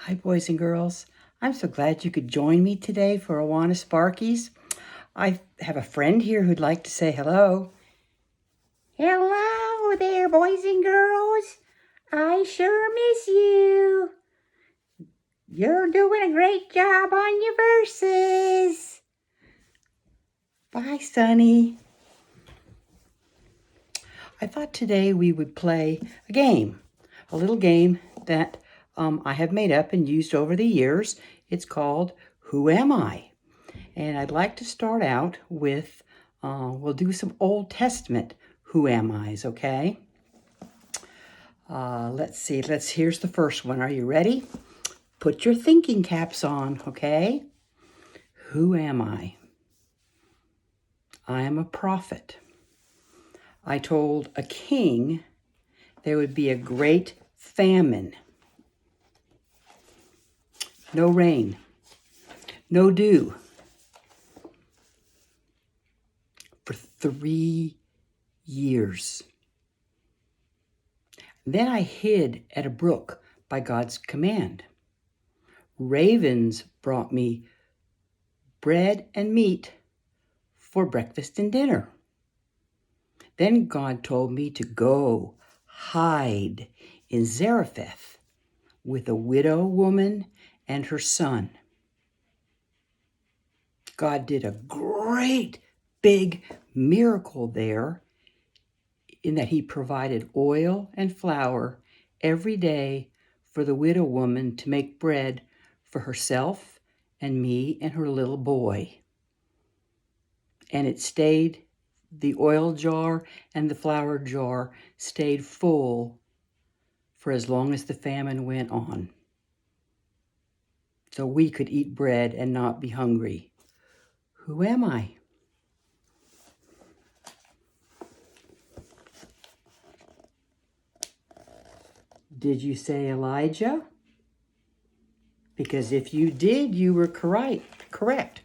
Hi, boys and girls. I'm so glad you could join me today for Awana Sparkies. I have a friend here who'd like to say hello. Hello there, boys and girls. I sure miss you. You're doing a great job on your verses. Bye, Sonny. I thought today we would play a little game that I have made up and used over the years. It's called Who Am I? And I'd like to start out with, we'll do some Old Testament Who Am I's, okay? Let's see, here's the first one. Are you ready? Put your thinking caps on, okay? Who am I? I am a prophet. I told a king there would be a great famine. No rain, no dew for 3 years. Then I hid at a brook by God's command. Ravens brought me bread and meat for breakfast and dinner. Then God told me to go hide in Zarephath with a widow woman and her son. God did a great big miracle there in that he provided oil and flour every day for the widow woman to make bread for herself and me and her little boy. And the oil jar and the flour jar stayed full for as long as the famine went on. So we could eat bread and not be hungry. Who am I? Did you say Elijah? Because if you did, you were correct.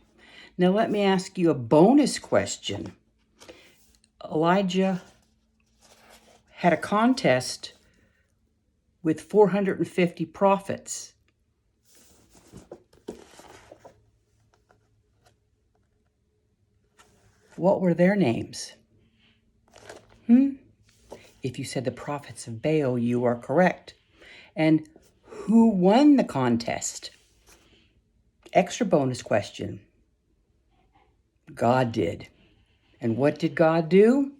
Now let me ask you a bonus question. Elijah had a contest with 450 prophets. What were their names? If you said the prophets of Baal, you are correct. And who won the contest? Extra bonus question. God did. And what did God do?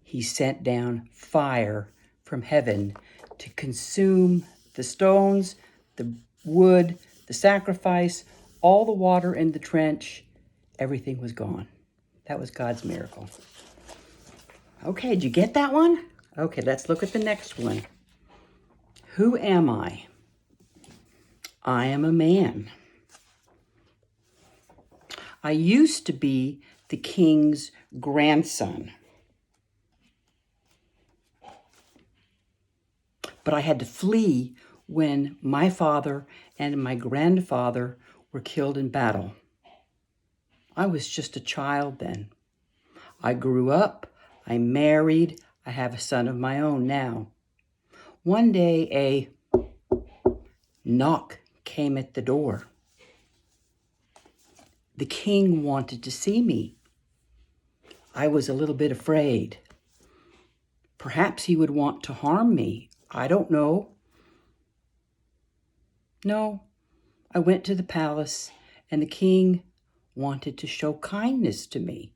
He sent down fire from heaven to consume the stones, the wood, the sacrifice, all the water in the trench. Everything was gone. That was God's miracle. Okay, did you get that one? Okay, let's look at the next one. Who am I? I am a man. I used to be the king's grandson. But I had to flee when my father and my grandfather were killed in battle. I was just a child then. I grew up, I married, I have a son of my own now. One day a knock came at the door. The king wanted to see me. I was a little bit afraid. Perhaps he would want to harm me. I don't know. No, I went to the palace and the king wanted to show kindness to me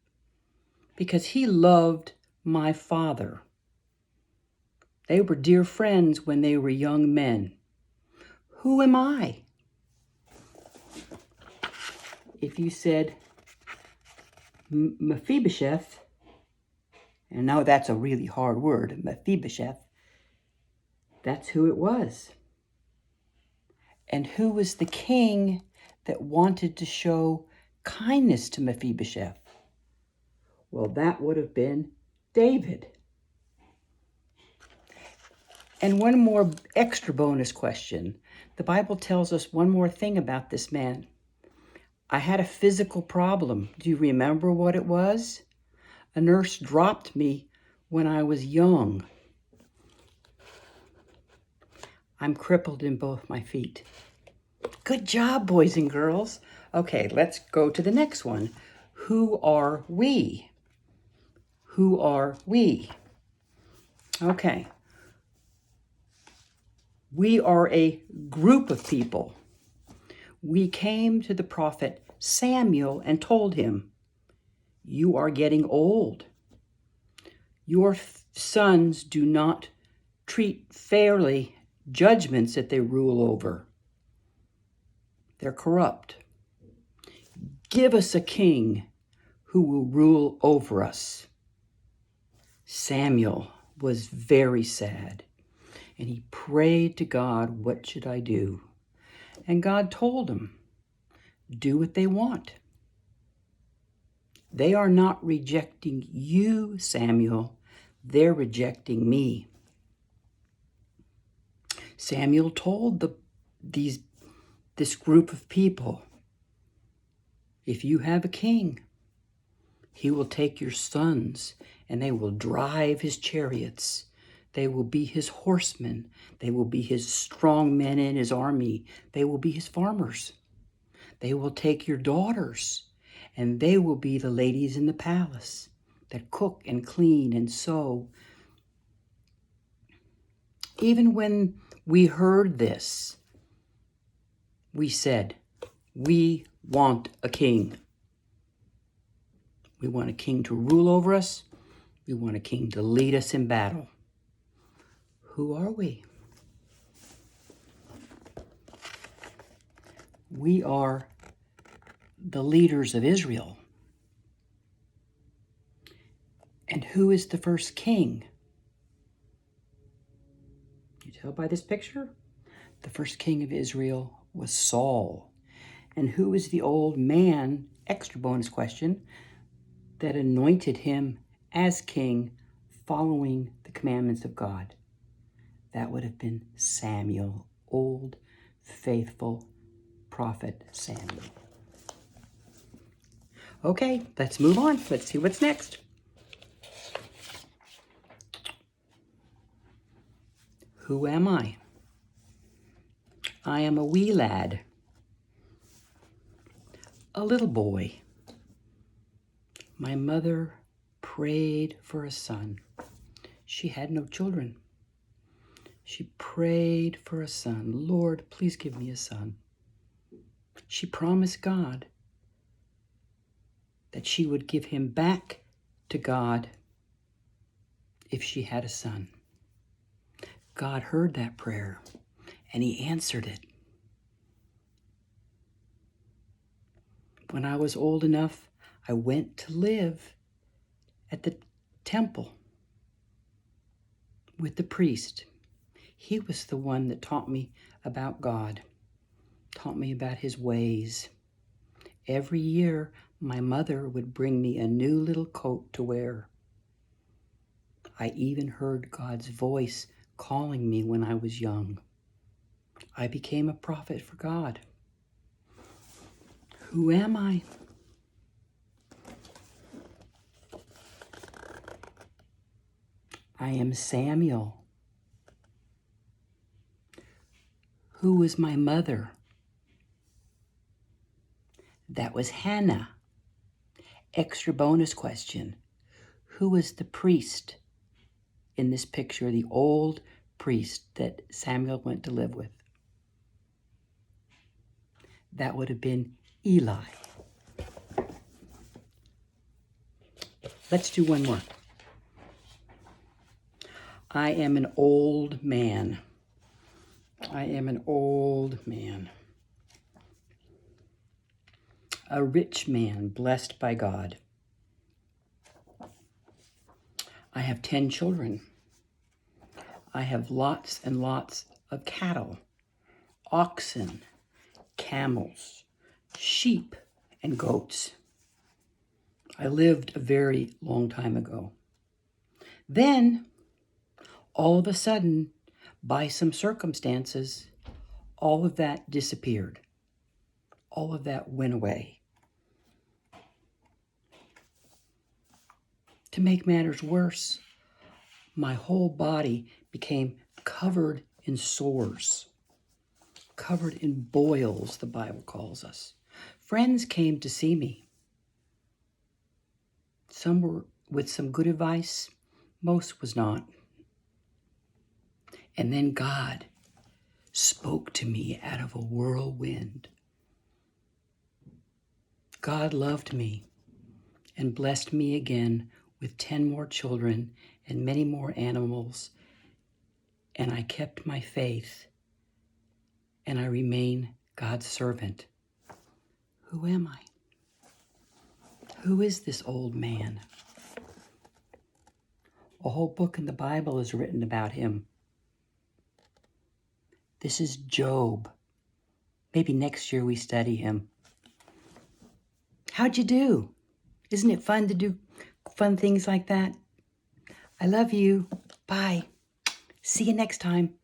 because he loved my father. They were dear friends when they were young men. Who am I? If you said Mephibosheth, and now that's a really hard word, Mephibosheth, that's who it was. And who was the king that wanted to show kindness to Mephibosheth? Well, that would have been David. And one more extra bonus question. The Bible tells us one more thing about this man. I had a physical problem. Do you remember what it was? A nurse dropped me when I was young. I'm crippled in both my feet. Good job, boys and girls. Okay, let's go to the next one. Who are we? Who are we? Okay. We are a group of people. We came to the prophet Samuel and told him, "You are getting old. Your sons do not treat fairly judgments that they rule over. They're corrupt. Give us a king who will rule over us." Samuel was very sad, and he prayed to God, "What should I do?" And God told him, "Do what they want. They are not rejecting you, Samuel. They're rejecting me." Samuel told this group of people, "If you have a king, he will take your sons and they will drive his chariots. They will be his horsemen. They will be his strong men in his army. They will be his farmers. They will take your daughters and they will be the ladies in the palace that cook and clean and sew." Even when we heard this, we said, "We want a king. We want a king to rule over us. We want a king to lead us in battle." Who are we? We are the leaders of Israel. And who is the first king? You tell by this picture? The first king of Israel was Saul. And who is the old man, extra bonus question, that anointed him as king following the commandments of God? That would have been Samuel, old, faithful prophet Samuel. Okay, let's move on. Let's see what's next. Who am I? I am a wee lad, a little boy. My mother prayed for a son. She had no children. She prayed for a son. "Lord, please give me a son." She promised God that she would give him back to God if she had a son. God heard that prayer and he answered it. When I was old enough, I went to live at the temple with the priest. He was the one that taught me about God, taught me about his ways. Every year, my mother would bring me a new little coat to wear. I even heard God's voice calling me when I was young. I became a prophet for God. Who am I? I am Samuel. Who was my mother? That was Hannah. Extra bonus question. Who was the priest in this picture, the old priest that Samuel went to live with? That would have been Eli. Let's do one more. I am an old man. I am an old man. A rich man blessed by God. I have 10 children. I have lots and lots of cattle, oxen, camels, sheep, and goats. I lived a very long time ago. Then, all of a sudden, by some circumstances, all of that disappeared. All of that went away. To make matters worse, my whole body became covered in sores, covered in boils, the Bible calls us. Friends came to see me. Some were with some good advice, most was not. And then God spoke to me out of a whirlwind. God loved me and blessed me again with 10 more children and many more animals. And I kept my faith, and I remain God's servant. Who am I? Who is this old man? A whole book in the Bible is written about him. This is Job. Maybe next year we study him. How'd you do? Isn't it fun to do fun things like that? I love you. Bye. See you next time.